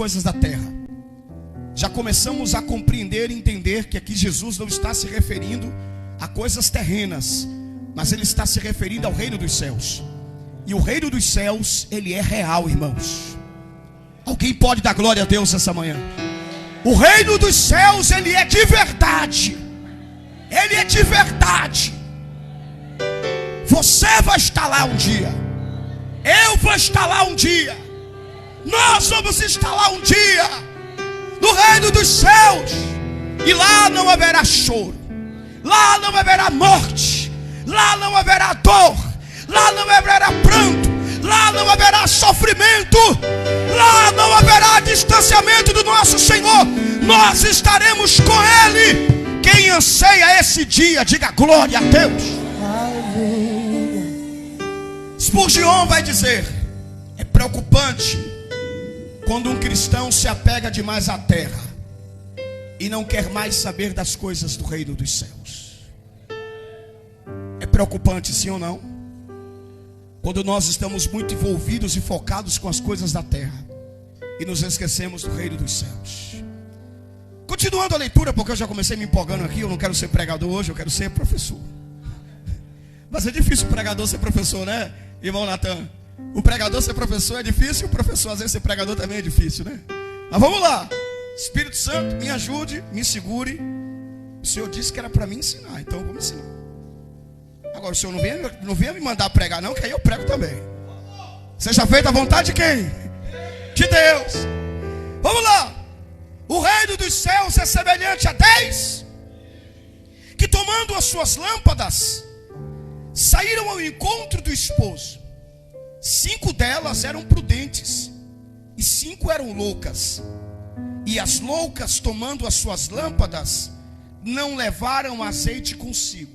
coisas da terra. Já começamos a compreender e entender que aqui Jesus não está se referindo a coisas terrenas, mas Ele está se referindo ao reino dos céus. E o reino dos céus, ele é real, irmãos. Alguém pode dar glória a Deus essa manhã? O reino dos céus, ele é de verdade. Ele é de verdade. Você vai estar lá um dia. Eu vou estar lá um dia. Nós vamos estar lá um dia no reino dos céus. E lá não haverá choro, lá não haverá morte, lá não haverá dor, lá não haverá pranto, lá não haverá sofrimento, lá não haverá distanciamento do nosso Senhor. Nós estaremos com Ele. Quem anseia esse dia, diga glória a Deus. Spurgeon vai dizer: é preocupante quando um cristão se apega demais à terra e não quer mais saber das coisas do reino dos céus. É preocupante, sim ou não? Quando nós estamos muito envolvidos e focados com as coisas da terra e nos esquecemos do reino dos céus. Continuando a leitura, porque eu já comecei me empolgando aqui. Eu não quero ser pregador hoje, eu quero ser professor. Mas é difícil o pregador ser professor, né, irmão Natan? O pregador ser professor é difícil, o professor às vezes ser pregador também é difícil, né? Mas vamos lá. Espírito Santo, me ajude, me segure. O Senhor disse que era para me ensinar, então eu vou me ensinar. Agora o Senhor não venha me mandar pregar não, que aí eu prego também. Seja feita a vontade de quem? De Deus. Vamos lá. O reino dos céus é semelhante a 10 que, tomando as suas lâmpadas, saíram ao encontro do esposo. 5 delas eram prudentes e 5 eram loucas. E as loucas, tomando as suas lâmpadas, não levaram azeite consigo.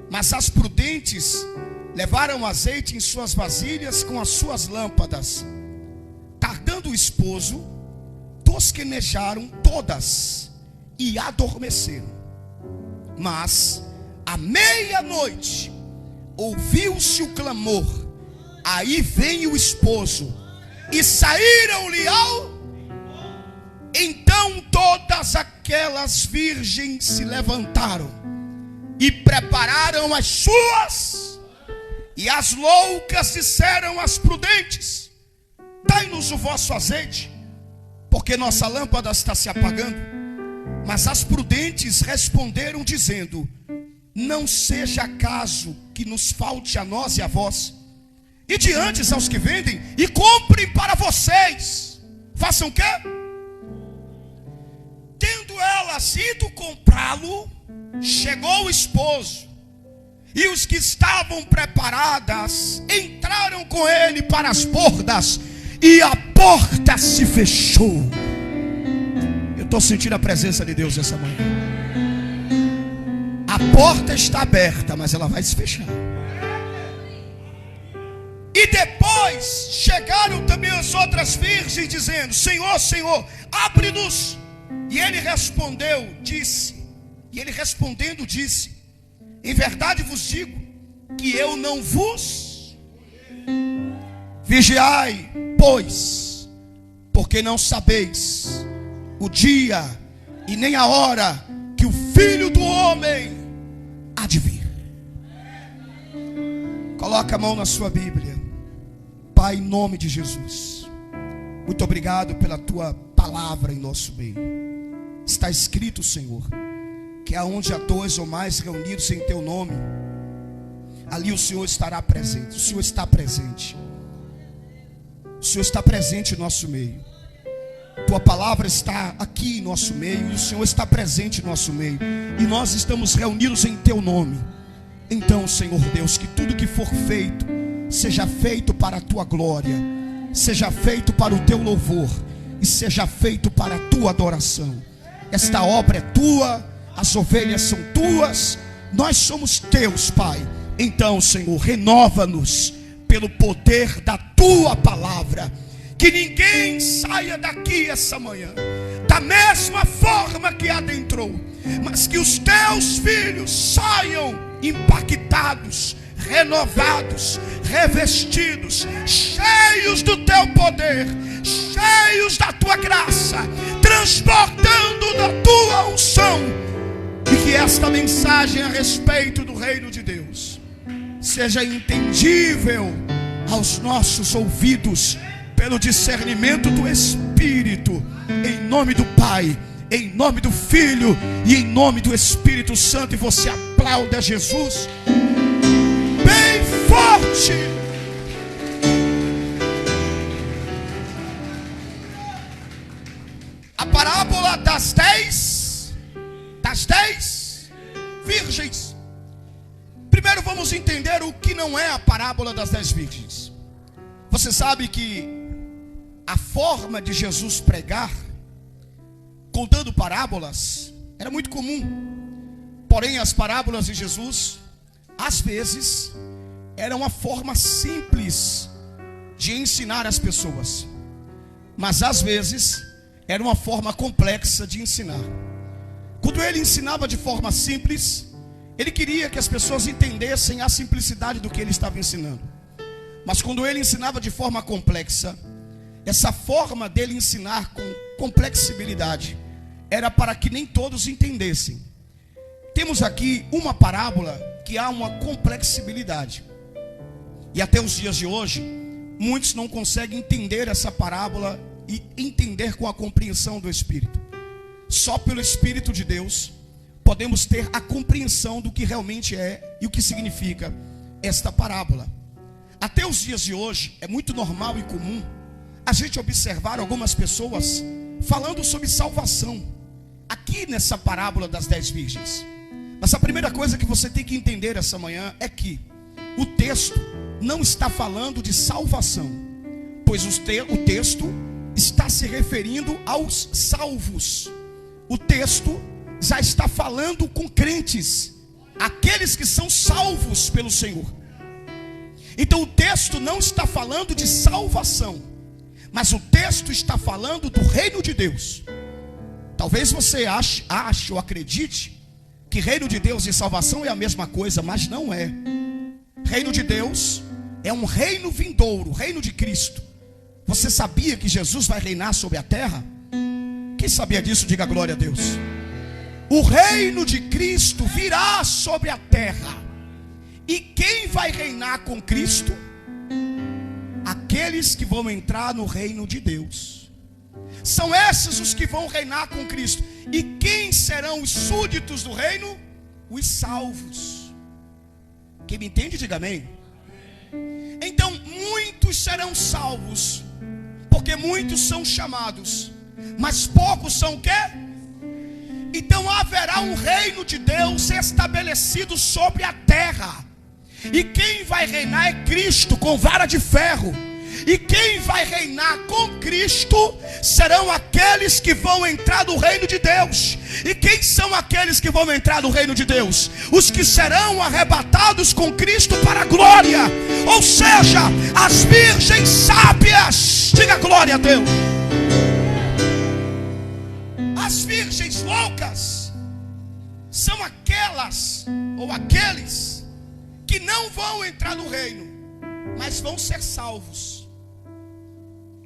Mas as prudentes levaram azeite em suas vasilhas com as suas lâmpadas. Tardando o esposo, tosquenejaram todas e adormeceram. Mas à meia-noite ouviu-se o clamor: aí vem o esposo. E saíram-lhe ao... Então todas aquelas virgens se levantaram e prepararam as suas. E as loucas disseram às prudentes: dai-nos o vosso azeite, porque nossa lâmpada está se apagando. Mas as prudentes responderam dizendo: não seja caso que nos falte a nós e a vós. E diante aos que vendem e comprem para vocês. Façam o quê? Tendo elas ido comprá-lo, chegou o esposo, e os que estavam preparadas entraram com ele para as bordas, e a porta se fechou. Eu estou sentindo a presença de Deus essa manhã. A porta está aberta, mas ela vai se fechar. E depois chegaram também as outras virgens, dizendo: Senhor, Senhor, abre-nos. E ele respondeu, disse, e ele respondendo disse: em verdade vos digo que eu não vos. Vigiai, pois, porque não sabeis o dia e nem a hora que o Filho do Homem há de vir. Coloca a mão na sua Bíblia. Pai, em nome de Jesus, muito obrigado pela tua palavra em nosso meio. Está escrito, Senhor, que aonde há 2 ou mais reunidos em teu nome, ali o Senhor estará presente. O Senhor está presente. O Senhor está presente em nosso meio. Tua palavra está aqui em nosso meio, e o Senhor está presente em nosso meio, e nós estamos reunidos em teu nome. Então, Senhor Deus, que tudo que for feito seja feito para a tua glória, seja feito para o teu louvor, e seja feito para a tua adoração. Esta obra é tua, as ovelhas são tuas, nós somos teus, Pai. Então, Senhor, renova-nos pelo poder da tua palavra. Que ninguém saia daqui essa manhã da mesma forma que adentrou, mas que os teus filhos saiam impactados, renovados, revestidos, cheios do teu poder, cheios da tua graça, transbordando da tua unção, e que esta mensagem a respeito do reino de Deus seja entendível aos nossos ouvidos pelo discernimento do Espírito, em nome do Pai, em nome do Filho e em nome do Espírito Santo. E você aplauda Jesus bem forte. A parábola das 10 virgens. Primeiro vamos entender o que não é a parábola das 10 virgens. Você sabe que a forma de Jesus pregar, contando parábolas, era muito comum. Porém, as parábolas de Jesus, às vezes, eram uma forma simples de ensinar as pessoas, mas às vezes era uma forma complexa de ensinar. Quando ele ensinava de forma simples, ele queria que as pessoas entendessem a simplicidade do que ele estava ensinando. Mas quando ele ensinava de forma complexa, essa forma dele ensinar com complexibilidade era para que nem todos entendessem. Temos aqui uma parábola que há uma complexibilidade, e até os dias de hoje muitos não conseguem entender essa parábola e entender com a compreensão do Espírito. Só pelo Espírito de Deus podemos ter a compreensão do que realmente é e o que significa esta parábola. Até os dias de hoje é muito normal e comum a gente observar algumas pessoas falando sobre salvação aqui nessa parábola das 10 virgens. Mas a primeira coisa que você tem que entender essa manhã é que o texto não está falando de salvação, pois o texto está se referindo aos salvos. O texto já está falando com crentes, aqueles que são salvos pelo Senhor. Então o texto não está falando de salvação, mas o texto está falando do reino de Deus. Talvez você ache ou acredite que reino de Deus e salvação é a mesma coisa, mas não é. Reino de Deus é um reino vindouro, reino de Cristo. Você sabia que Jesus vai reinar sobre a terra? Quem sabia disso, diga glória a Deus. O reino de Cristo virá sobre a terra. E quem vai reinar com Cristo? Aqueles que vão entrar no reino de Deus. São esses os que vão reinar com Cristo. E quem serão os súditos do reino? Os salvos. Quem me entende, diga amém. Então muitos serão salvos, porque muitos são chamados, mas poucos são o quê? Então haverá um reino de Deus estabelecido sobre a terra. E quem vai reinar é Cristo com vara de ferro. E quem vai reinar com Cristo serão aqueles que vão entrar no reino de Deus. E quem são aqueles que vão entrar no reino de Deus? Os que serão arrebatados com Cristo para a glória. Ou seja, as virgens sábias. Diga glória a Deus. As virgens loucas são aquelas ou aqueles que não vão entrar no reino, mas vão ser salvos.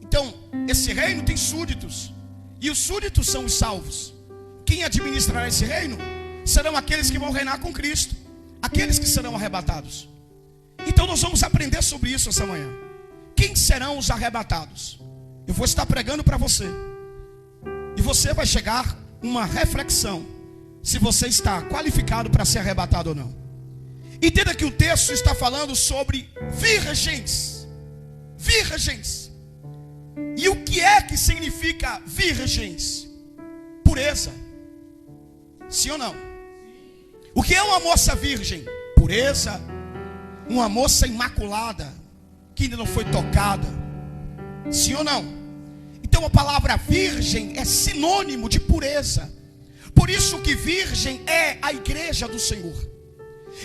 Então, esse reino tem súditos, e os súditos são os salvos. Quem administrará esse reino serão aqueles que vão reinar com Cristo, aqueles que serão arrebatados. Então nós vamos aprender sobre isso essa manhã. Quem serão os arrebatados? Eu vou estar pregando para você, e você vai chegar a uma reflexão se você está qualificado para ser arrebatado ou não. Entenda que o texto está falando sobre virgens. Virgens. E o que é que significa virgens? Pureza. Sim ou não? O que é uma moça virgem? Pureza. Uma moça imaculada, que ainda não foi tocada. Sim ou não? Então a palavra virgem é sinônimo de pureza. Por isso que virgem é a igreja do Senhor.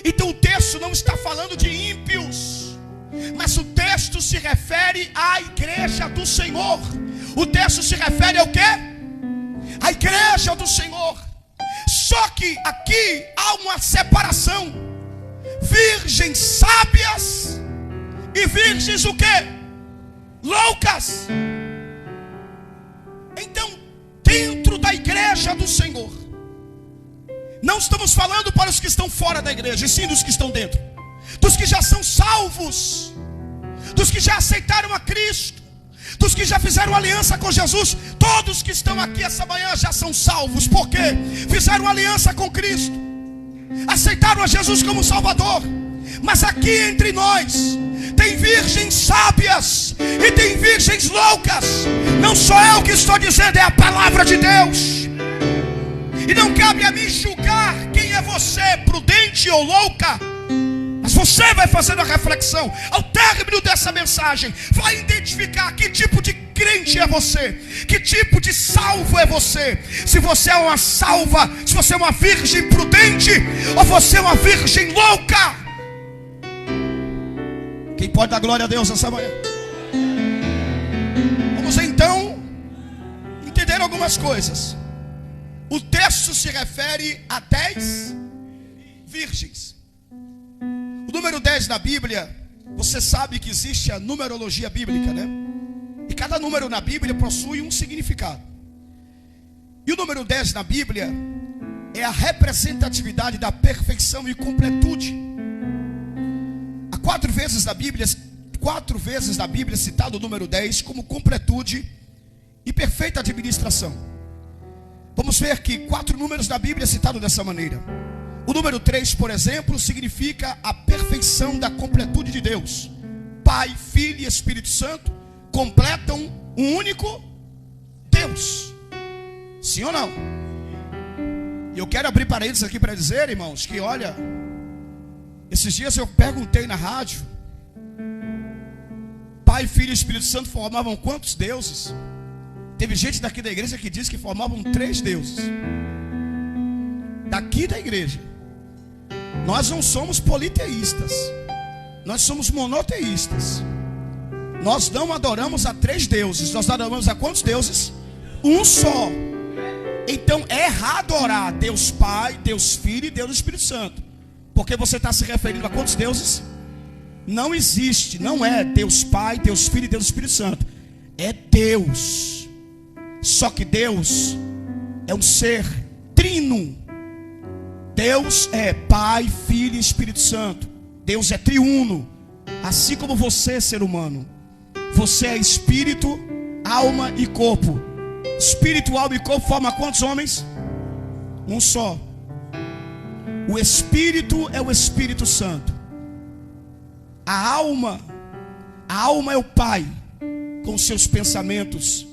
Então o texto não está falando de ímpios, mas o texto se refere à igreja do Senhor. O texto se refere ao quê? A igreja do Senhor. Só que aqui há uma separação. Virgens sábias e virgens o quê? Loucas. igreja do Senhor. Não estamos falando para os que estão fora da igreja, e sim dos que estão dentro, dos que já são salvos, dos que já aceitaram a Cristo, dos que já fizeram aliança com Jesus. Todos que estão aqui essa manhã já são salvos, porque fizeram aliança com Cristo, aceitaram a Jesus como Salvador. Mas aqui entre nós tem virgens sábias e tem virgens loucas. Não sou eu que estou dizendo, é a palavra de Deus. E não cabe a mim julgar quem é você, prudente ou louca. Mas você vai fazendo a reflexão. Ao término dessa mensagem, vai identificar que tipo de crente é você, que tipo de salvo é você. Se você é uma salva, se você é uma virgem prudente, ou você é uma virgem louca. Quem pode dar glória a Deus essa manhã? Vamos então entender algumas coisas. O texto se refere a 10 virgens. O número 10 na Bíblia, você sabe que existe a numerologia bíblica, né? E cada número na Bíblia possui um significado. E o número 10 na Bíblia é a representatividade da perfeição e completude. Há 4 vezes na Bíblia citado o número 10 como completude e perfeita administração. Vamos ver que 4 números da Bíblia citados dessa maneira. O número 3, por exemplo, significa a perfeição da completude de Deus. Pai, Filho e Espírito Santo completam um único Deus. Sim ou não? E eu quero abrir parênteses aqui para dizer, irmãos, que olha, esses dias eu perguntei na rádio, Pai, Filho e Espírito Santo formavam quantos deuses? Teve gente daqui da igreja que disse que formavam 3 deuses. Daqui da igreja. Nós não somos politeístas, nós somos monoteístas. Nós não adoramos a 3 deuses, nós adoramos a quantos deuses? Um só. Então é errado orar Deus Pai, Deus Filho e Deus Espírito Santo, porque você está se referindo a quantos deuses? Não existe, não é Deus Pai, Deus Filho e Deus Espírito Santo. É Deus. Só que Deus é um ser trino. Deus é Pai, Filho e Espírito Santo. Deus é triuno. Assim como você, ser humano, você é espírito, alma e corpo. Espírito, alma e corpo formam quantos homens? Um só. O Espírito é o Espírito Santo. A alma é o Pai, com seus pensamentos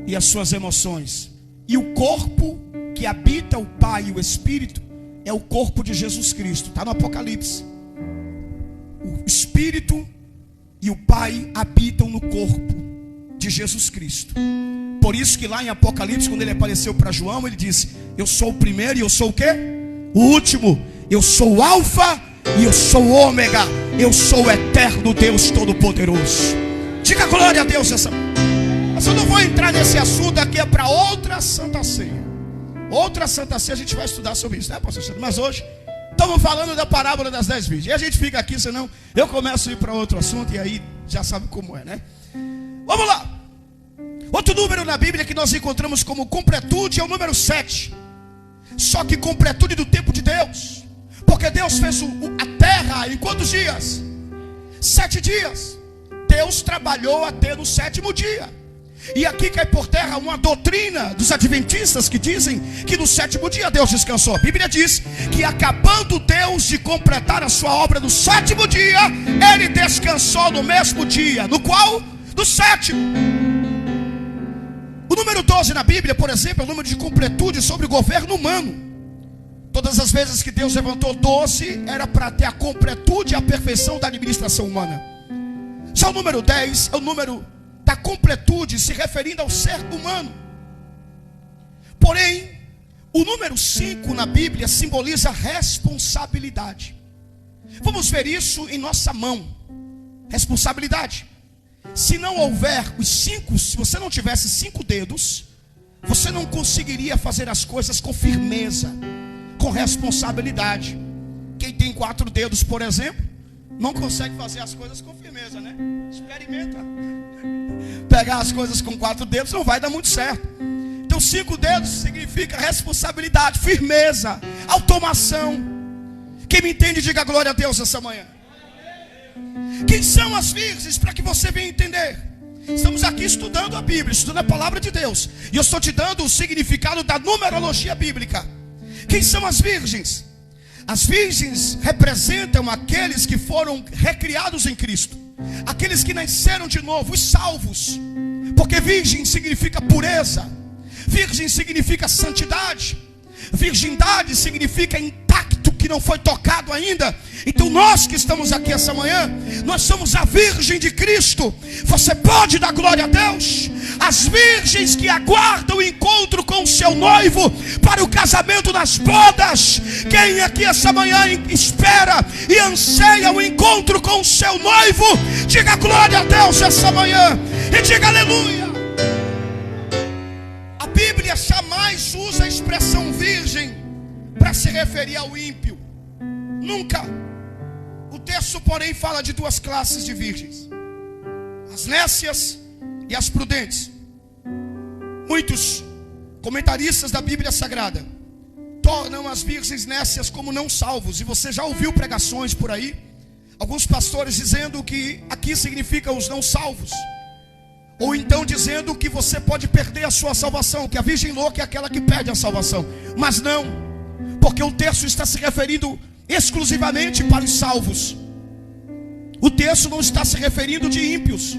e as suas emoções. E o corpo que habita o Pai e o Espírito é o corpo de Jesus Cristo. Está no Apocalipse. O Espírito e o Pai habitam no corpo de Jesus Cristo. Por isso que lá em Apocalipse, quando ele apareceu para João, ele disse: eu sou o primeiro e eu sou o quê? O último. Eu sou o Alfa e eu sou o Ômega. Eu sou o eterno Deus Todo-Poderoso. Diga glória a Deus essa. Mas eu não vou entrar nesse assunto aqui, é para outra Santa Ceia. Outra Santa Ceia a gente vai estudar sobre isso, né, pastor Sandro? Mas hoje estamos falando da parábola das 10 virgens. E a gente fica aqui, senão eu começo a ir para outro assunto, e aí já sabe como é, né? Vamos lá. Outro número na Bíblia que nós encontramos como completude é o número 7. Só que completude do tempo de Deus. Porque Deus fez a terra em quantos dias? 7 dias. Deus trabalhou até no 7º dia. E aqui cai por terra uma doutrina dos adventistas que dizem que no 7º dia Deus descansou. A Bíblia diz que acabando Deus de completar a sua obra no 7º dia, Ele descansou no mesmo dia. No qual? No 7º. O número 12 na Bíblia, por exemplo, é o número de completude sobre o governo humano. Todas as vezes que Deus levantou 12, era para ter a completude e a perfeição da administração humana. Já o número 10 é o número da completude, se referindo ao ser humano. Porém, o número 5 na Bíblia simboliza responsabilidade. Vamos ver isso em nossa mão. Responsabilidade. Se não houver os 5, se você não tivesse 5 dedos, você não conseguiria fazer as coisas com firmeza, com responsabilidade. Quem tem 4 dedos, por exemplo, não consegue fazer as coisas com firmeza, né? Experimenta. Pegar as coisas com 4 dedos não vai dar muito certo. Então 5 dedos significa responsabilidade, firmeza, automação. Quem me entende, diga glória a Deus essa manhã. Quem são as virgens, para que você venha entender? Estamos aqui estudando a Bíblia, estudando a palavra de Deus, e eu estou te dando o significado da numerologia bíblica. Quem são as virgens? As virgens representam aqueles que foram recriados em Cristo, aqueles que nasceram de novo, os salvos. Porque virgem significa pureza, virgem significa santidade, virgindade significa intacto, que não foi tocado ainda. Então nós que estamos aqui essa manhã, nós somos a virgem de Cristo. Você pode dar glória a Deus? As virgens que aguardam o encontro com o seu noivo para o casamento nas bodas. Quem aqui essa manhã espera e anseia o encontro com o seu noivo, diga glória a Deus essa manhã e diga aleluia. A Bíblia jamais usa a expressão virgem para se referir ao ímpio. Nunca. O texto, porém, fala de 2 classes de virgens: as nécias e as prudentes. Muitos comentaristas da Bíblia Sagrada tornam as virgens nécias como não salvos. E você já ouviu pregações por aí, alguns pastores dizendo que aqui significa os não salvos, ou então dizendo que você pode perder a sua salvação, que a virgem louca é aquela que perde a salvação. Mas não, porque o texto está se referindo exclusivamente para os salvos. O texto não está se referindo de ímpios.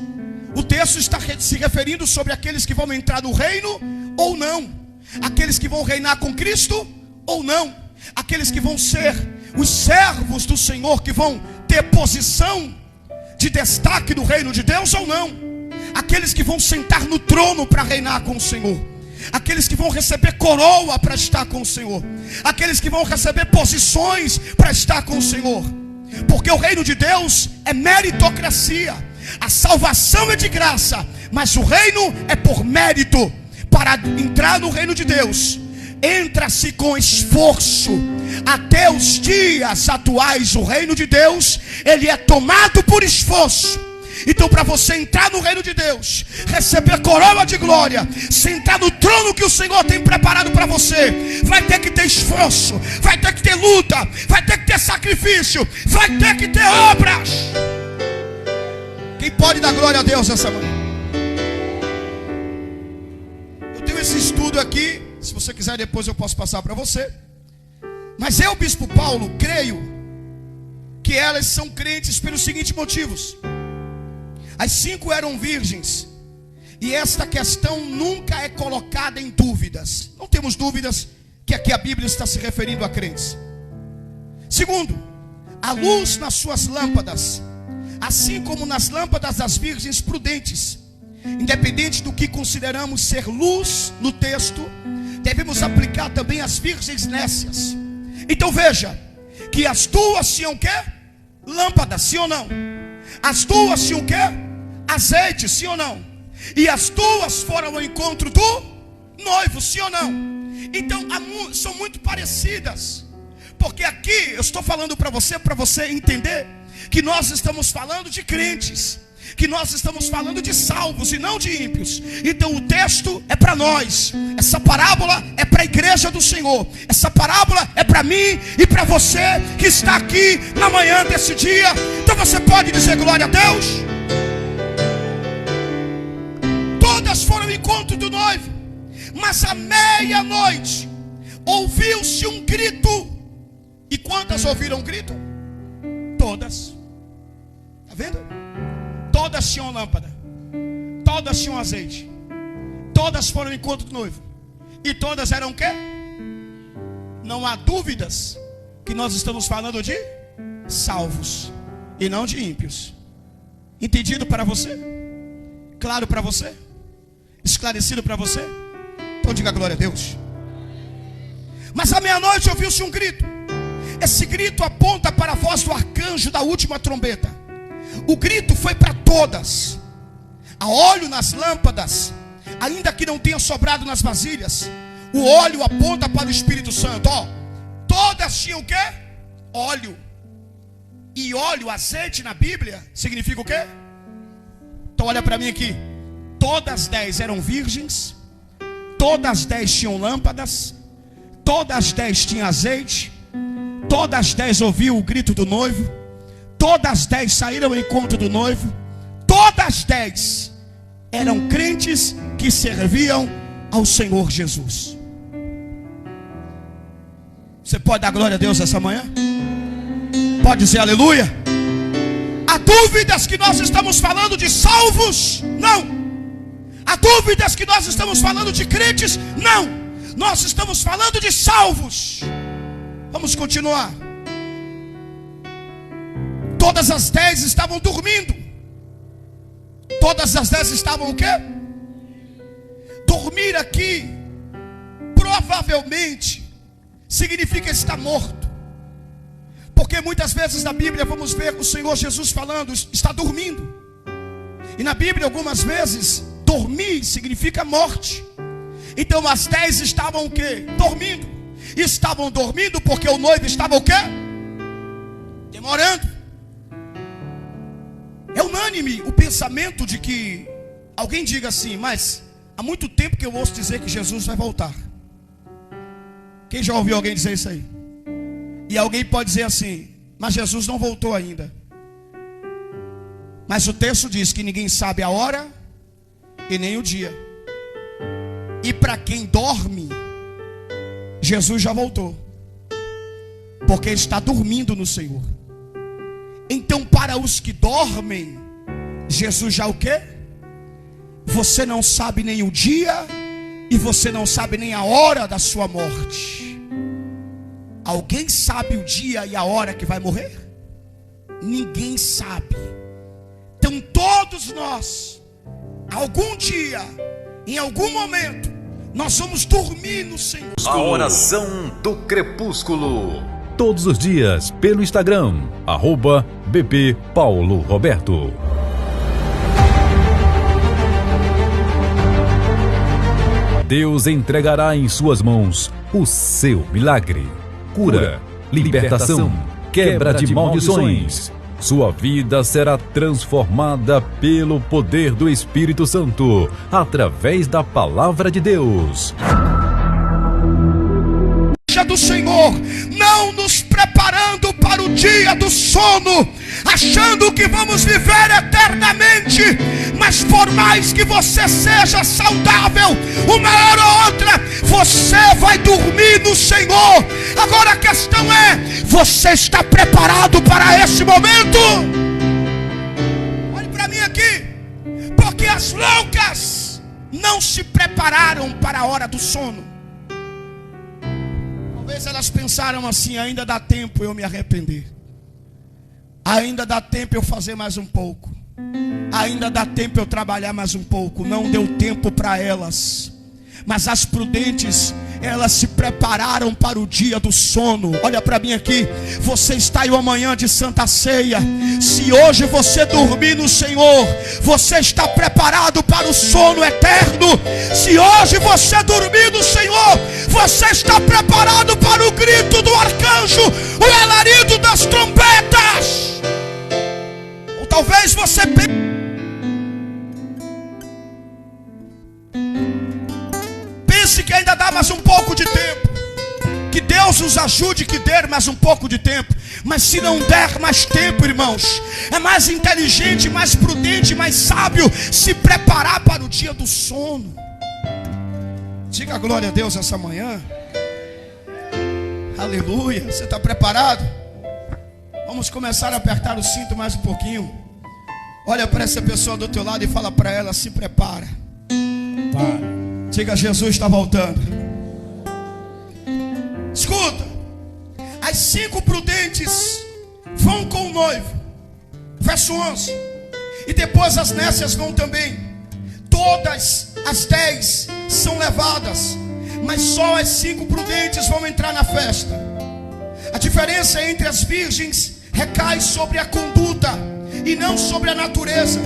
O texto está se referindo sobre aqueles que vão entrar no reino ou não, aqueles que vão reinar com Cristo ou não, aqueles que vão ser os servos do Senhor, que vão ter posição de destaque no reino de Deus ou não, aqueles que vão sentar no trono para reinar com o Senhor, aqueles que vão receber coroa para estar com o Senhor, aqueles que vão receber posições para estar com o Senhor. Porque o reino de Deus é meritocracia. A salvação é de graça, mas o reino é por mérito. Para entrar no reino de Deus, entra-se com esforço. Até os dias atuais, o reino de Deus, ele é tomado por esforço. Então, para você entrar no reino de Deus, receber coroa de glória, sentar no trono que o Senhor tem preparado para você, vai ter que ter esforço, vai ter que ter luta, vai ter que ter sacrifício, vai ter que ter obras. Quem pode dar glória a Deus essa manhã? Eu tenho esse estudo aqui, se você quiser depois eu posso passar para você. Mas eu, Bispo Paulo, creio que elas são crentes pelos seguintes motivos. As 5 eram virgens, e esta questão nunca é colocada em dúvidas. Não temos dúvidas que aqui a Bíblia está se referindo a crentes. Segundo, a luz nas suas lâmpadas, assim como nas lâmpadas das virgens prudentes, independente do que consideramos ser luz no texto, devemos aplicar também as virgens nécias. Então veja, que as 2 tinham o quê? Lâmpadas, sim ou não? As 2 tinham o quê? Azeite, sim ou não? E as 2 foram ao encontro do noivo, sim ou não? Então são muito parecidas. Porque aqui eu estou falando para você entender que nós estamos falando de crentes, que nós estamos falando de salvos e não de ímpios. Então o texto é para nós. Essa parábola é para a igreja do Senhor. Essa parábola é para mim e para você que está aqui na manhã desse dia. Então você pode dizer glória a Deus. Todas foram ao encontro do noivo, mas à meia-noite ouviu-se um grito. E quantas ouviram o grito? Todas. Está vendo? Todas tinham lâmpada, todas tinham azeite, todas foram ao encontro do noivo. E todas eram o quê? Não há dúvidas que nós estamos falando de salvos e não de ímpios. Entendido para você? Claro para você? Esclarecido para você? Então diga glória a Deus. Mas à meia-noite ouviu-se um grito. Esse grito aponta para a voz do arcanjo da última trombeta. O grito foi para todas. Há óleo nas lâmpadas, ainda que não tenha sobrado nas vasilhas. O óleo aponta para o Espírito Santo. Todas tinham o quê? Óleo. E óleo, azeite na Bíblia significa o quê? Então olha para mim aqui. Todas 10 eram virgens, Todas as 10 tinham lâmpadas, todas as 10 tinham azeite, todas as 10 ouviam o grito do noivo, todas as 10 saíram ao encontro do noivo, todas as 10 eram crentes que serviam ao Senhor Jesus. Você pode dar glória a Deus essa manhã? Pode dizer aleluia? Há dúvidas que nós estamos falando de salvos? Não. Há dúvidas que nós estamos falando de crentes? Não. Nós estamos falando de salvos. Vamos continuar. Todas as 10 estavam dormindo. Todas as 10 estavam o quê? Dormir aqui provavelmente significa estar morto. Porque muitas vezes na Bíblia vamos ver o Senhor Jesus falando, está dormindo. E na Bíblia algumas vezes dormir significa morte. Então as 10 estavam o quê? Dormindo. Estavam dormindo porque o noivo estava o quê? Demorando. É unânime o pensamento de que alguém diga assim, mas há muito tempo que eu ouço dizer que Jesus vai voltar. Quem já ouviu alguém dizer isso aí? E alguém pode dizer assim, mas Jesus não voltou ainda. Mas o texto diz que ninguém sabe a hora e nem o dia. E para quem dorme, Jesus já voltou, porque está dormindo no Senhor. Então para os que dormem, Jesus já o quê? Você não sabe nem o dia e você não sabe nem a hora da sua morte. Alguém sabe o dia e a hora que vai morrer? Ninguém sabe. Então todos nós, algum dia, em algum momento, nós vamos dormir no Senhor. A oração do crepúsculo. Todos os dias pelo Instagram, @BP Paulo Roberto. Deus entregará em suas mãos o seu milagre. Cura, libertação, quebra de maldições. Sua vida será transformada pelo poder do Espírito Santo, através da palavra de Deus. Do Senhor, não nos preparando para o dia do sono, achando que vamos viver eternamente, mas por mais que você seja saudável, uma hora ou outra, você vai dormir no Senhor. Agora a questão é, você está preparado para esse momento? Olhe para mim aqui, porque as loucas não se prepararam para a hora do sono. Talvez elas pensaram assim, ainda dá tempo eu me arrepender. Ainda dá tempo eu fazer mais um pouco. Ainda dá tempo eu trabalhar mais um pouco. Não deu tempo para elas. Mas as prudentes, elas se prepararam para o dia do sono. Olha para mim aqui, você está aí amanhã de Santa Ceia. Se hoje você dormir no Senhor, você está preparado para o sono eterno. Se hoje você dormir no Senhor, você está preparado para o grito do arcanjo, o alarido das trombetas. Ou talvez você pense que ainda dá mais um pouco de tempo. Que Deus nos ajude, que dê mais um pouco de tempo. Mas se não der mais tempo, irmãos, é mais inteligente, mais prudente, mais sábio se preparar para o dia do sono. Diga glória a Deus essa manhã. Aleluia. Você está preparado? Vamos começar a apertar o cinto mais um pouquinho. Olha para essa pessoa do teu lado e fala para ela, se prepara. Diga, Jesus está voltando. Escuta, as 5 prudentes vão com o noivo. Verso 11. E depois as nécias vão também. Todas as 10 são levadas, mas só as 5 prudentes vão entrar na festa. A diferença entre as virgens recai sobre a conduta e não sobre a natureza.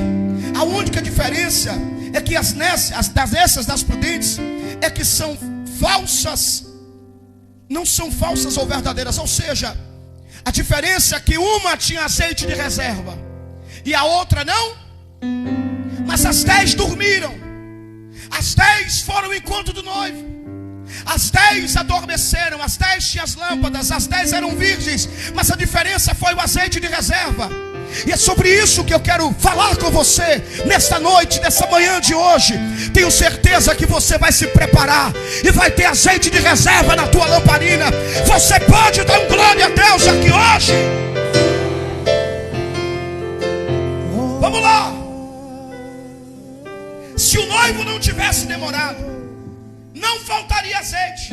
A única diferença é que as nécias das prudentes é que são falsas, não são falsas ou verdadeiras. Ou seja, a diferença é que uma tinha azeite de reserva e a outra não. Mas as 10 dormiram. As 10 foram ao encontro do noivo. As 10 adormeceram, as 10 tinham as lâmpadas, as 10 eram virgens, mas a diferença foi o azeite de reserva. E é sobre isso que eu quero falar com você nesta noite, nessa manhã de hoje. Tenho certeza que você vai se preparar e vai ter azeite de reserva na tua lamparina. Você pode dar um glória a Deus aqui hoje? Vamos lá. Se o noivo não tivesse demorado, não faltaria azeite.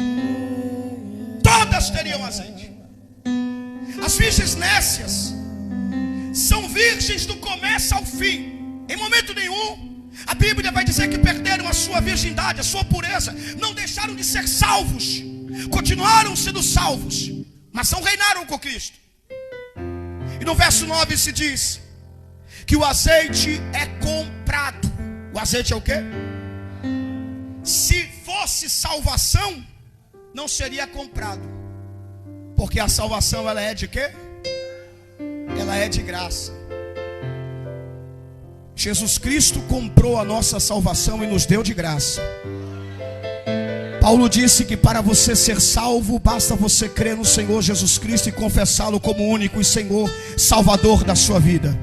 Todas teriam azeite. As virgens nécias são virgens do começo ao fim. Em momento nenhum a Bíblia vai dizer que perderam a sua virgindade, a sua pureza. Não deixaram de ser salvos, continuaram sendo salvos, mas não reinaram com Cristo. E no verso 9 se diz que o azeite é comprado. O azeite é o quê? Se fosse salvação, não seria comprado, porque a salvação ela é de quê? Ela é de graça. Jesus Cristo comprou a nossa salvação e nos deu de graça. Paulo disse que para você ser salvo, basta você crer no Senhor Jesus Cristo e confessá-lo como único e Senhor, Salvador da sua vida.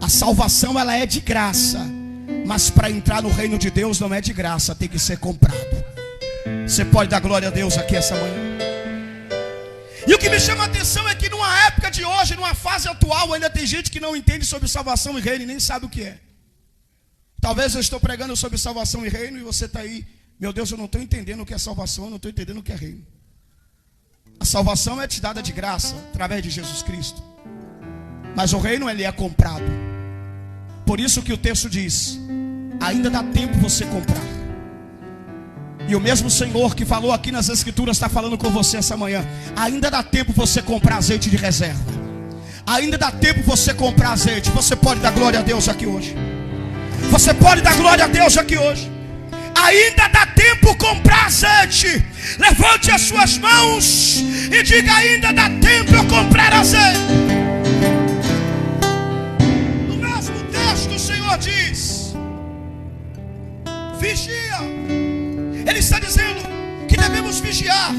A salvação ela é de graça, mas para entrar no reino de Deus não é de graça, tem que ser comprado. Você pode dar glória a Deus aqui essa manhã? E o que me chama a atenção é que numa época de hoje, numa fase atual, ainda tem gente que não entende sobre salvação e reino e nem sabe o que é. Talvez eu estou pregando sobre salvação e reino e você está aí, meu Deus, eu não estou entendendo o que é salvação, eu não estou entendendo o que é reino. A salvação é te dada de graça, através de Jesus Cristo. Mas o reino ele é comprado. Por isso que o texto diz, ainda dá tempo você comprar. E o mesmo Senhor que falou aqui nas Escrituras está falando com você essa manhã. Ainda dá tempo você comprar azeite de reserva. Ainda dá tempo você comprar azeite. Você pode dar glória a Deus aqui hoje. Você pode dar glória a Deus aqui hoje. Ainda dá tempo comprar azeite. Levante as suas mãos e diga, ainda dá tempo eu comprar azeite. No mesmo texto o Senhor diz, vigia. Ele está dizendo que devemos vigiar,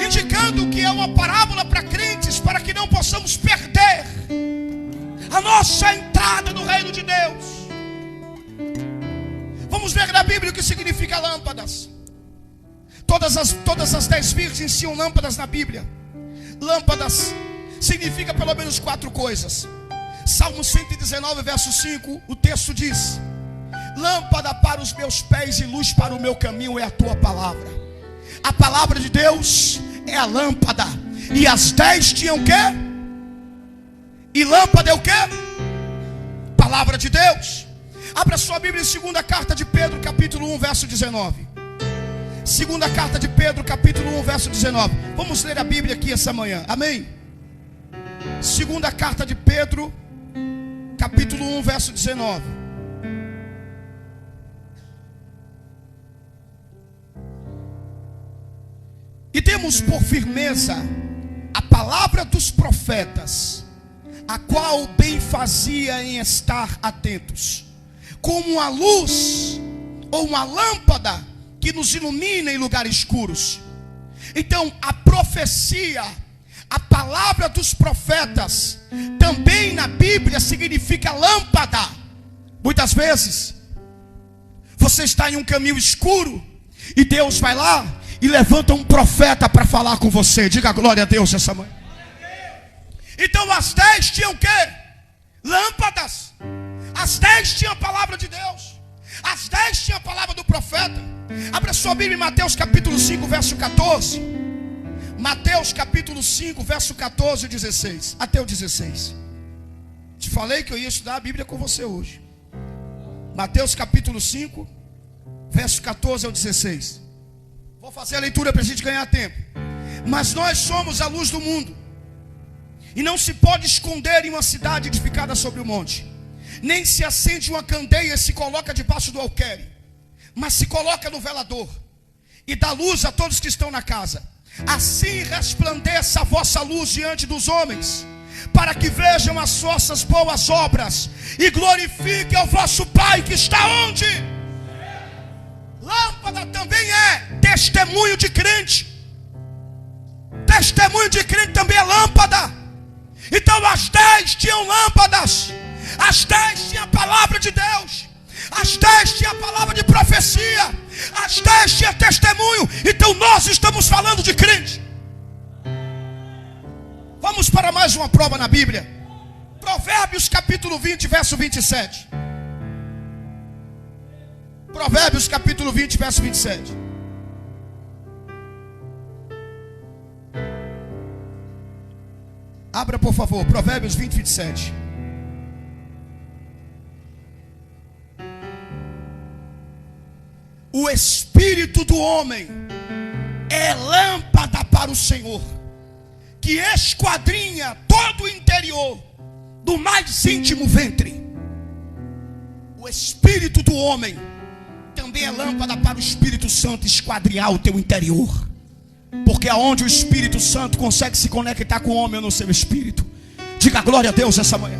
indicando que é uma parábola para crentes, para que não possamos perder a nossa entrada no reino de Deus. Vamos ver na Bíblia o que significa lâmpadas. Todas as 10 virgens tinham lâmpadas na Bíblia. Lâmpadas significa pelo menos 4 coisas. Salmo 119, verso 5, o texto diz, lâmpada para os meus pés e luz para o meu caminho é a tua palavra. A palavra de Deus é a lâmpada. E as 10 tinham o quê? E lâmpada é o quê? Palavra de Deus. Abra sua Bíblia em 2ª carta de Pedro, capítulo 1, verso 19. 2ª carta de Pedro, capítulo 1, verso 19. Vamos ler a Bíblia aqui essa manhã, amém? 2ª carta de Pedro, capítulo 1, verso 19. E temos por firmeza a palavra dos profetas, a qual bem fazia em estar atentos, como uma luz ou uma lâmpada que nos ilumina em lugares escuros. Então a profecia, a palavra dos profetas, também na Bíblia significa lâmpada. Muitas vezes você está em um caminho escuro e Deus vai lá e levanta um profeta para falar com você. Diga glória a Deus essa manhã. Então as 10 tinham o quê? Lâmpadas. As 10 tinham a palavra de Deus. As 10 tinham a palavra do profeta. Abra sua Bíblia em Mateus capítulo 5, verso 14. Mateus capítulo 5, verso 14 e 16. Até o 16. Te falei que eu ia estudar a Bíblia com você hoje. Mateus capítulo 5, verso 14 ao 16. Vou fazer a leitura para a gente ganhar tempo. Mas nós somos a luz do mundo, e não se pode esconder em uma cidade edificada sobre o monte. Nem se acende uma candeia e se coloca debaixo do alqueire, mas se coloca no velador, e dá luz a todos que estão na casa. Assim resplandeça a vossa luz diante dos homens, para que vejam as vossas boas obras e glorifiquem ao vosso Pai que está onde? Lâmpada também é testemunho de crente. Testemunho de crente também é lâmpada. Então as 10 tinham lâmpadas. As 10 tinham a palavra de Deus. As 10 tinham a palavra de profecia. As 10 tinham testemunho. Então nós estamos falando de crente. Vamos para mais uma prova na Bíblia. Provérbios capítulo 20, verso 27. Provérbios capítulo 20, verso 27. Abra por favor, Provérbios 20, 27. O espírito do homem é lâmpada para o Senhor, que esquadrinha todo o interior do mais íntimo ventre. O espírito do homem também é lâmpada para o Espírito Santo esquadrinhar o teu interior. Porque aonde o Espírito Santo consegue se conectar com o homem no seu espírito. Diga glória a Deus essa manhã.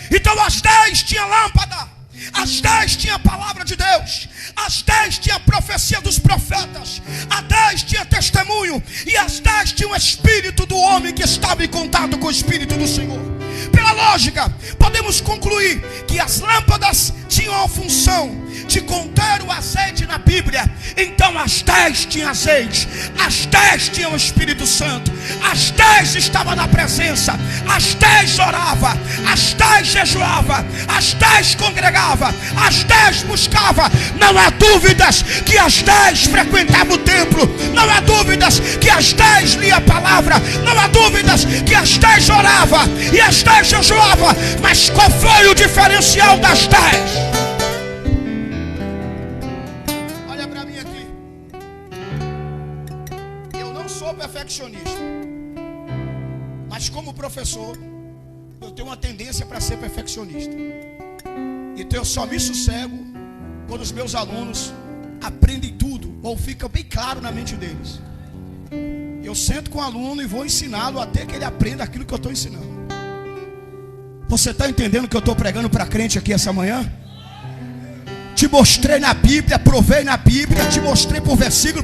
Então as 10 tinham lâmpada. As 10 tinham a palavra de Deus. As 10 tinham a profecia dos profetas. As 10 tinham testemunho. E as 10 tinham o espírito do homem que estava em contato com o Espírito do Senhor. Pela lógica, podemos concluir que as lâmpadas tinham a função de conter o azeite na Bíblia. Então as 10 tinham azeite. As 10 tinham o Espírito Santo. As 10 estavam na presença. As 10 orava. As 10 jejuava. As 10 congregava. As 10 buscava. Não há dúvidas que as 10 frequentavam o templo. Não há dúvidas que as 10 liam a palavra. Não há dúvidas que as 10 orava e as 10 jejuava. Mas qual foi o diferencial das 10? Olha para mim aqui. Eu não sou perfeccionista, mas como professor eu tenho uma tendência para ser perfeccionista. Então eu só me sossego quando os meus alunos aprendem tudo, ou fica bem claro na mente deles. Eu sento com o aluno e vou ensiná-lo até que ele aprenda aquilo que eu estou ensinando. Você está entendendo o que eu estou pregando para crente aqui essa manhã? Te mostrei na Bíblia, provei na Bíblia, te mostrei por versículo,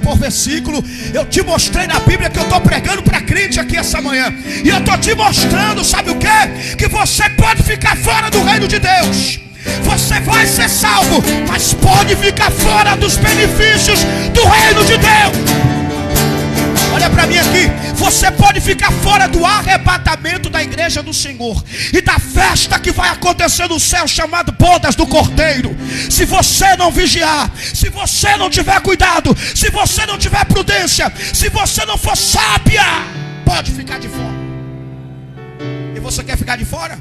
eu te mostrei na Bíblia que eu estou pregando para crente aqui essa manhã. E eu estou te mostrando, sabe o que? Que você pode ficar fora do reino de Deus. Você vai ser salvo, mas pode ficar fora dos benefícios do reino de Deus. Olha para mim aqui. Você pode ficar fora do arrebatamento da igreja do Senhor e da festa que vai acontecer no céu, chamado bodas do Cordeiro. Se você não vigiar, se você não tiver cuidado, se você não tiver prudência, se você não for sábia, pode ficar de fora. E você quer ficar de fora?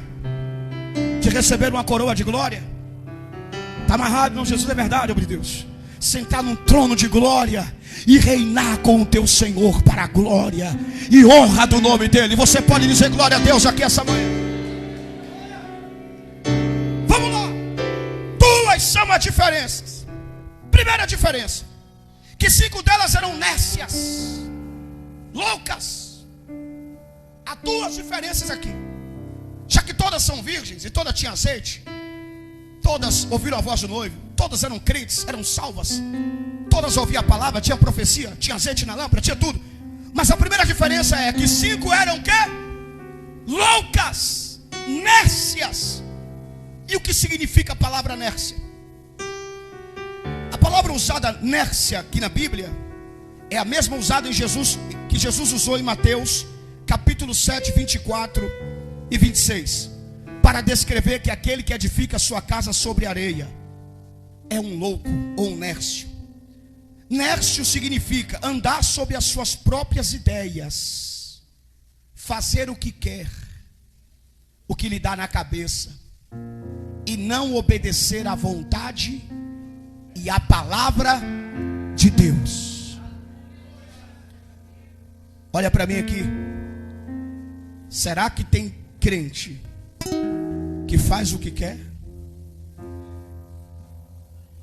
De receber uma coroa de glória? Está amarrado, não? Jesus é verdade, homem de Deus. Sentar num trono de glória e reinar com o teu Senhor para a glória e honra do nome dele. Você pode dizer glória a Deus aqui essa manhã? Vamos lá. Duas são as diferenças. Primeira diferença, que 5 delas eram nécias, loucas. Há 2 diferenças aqui. Já que todas são virgens e todas tinham azeite, todas ouviram a voz do noivo, todas eram crentes, eram salvas, todas ouviam a palavra, tinha profecia, tinha azeite na lâmpada, tinha tudo. Mas a primeira diferença é que 5 eram o quê? Loucas, nécias. E o que significa a palavra nércia? A palavra usada nércia aqui na Bíblia é a mesma usada em Jesus, que Jesus usou em Mateus capítulo 7, 24 e 26, para descrever que aquele que edifica a sua casa sobre areia é um louco ou um nércio. Nércio significa andar sobre as suas próprias ideias, fazer o que quer, o que lhe dá na cabeça, e não obedecer à vontade e à palavra de Deus. Olha para mim aqui. Será que tem crente que faz o que quer,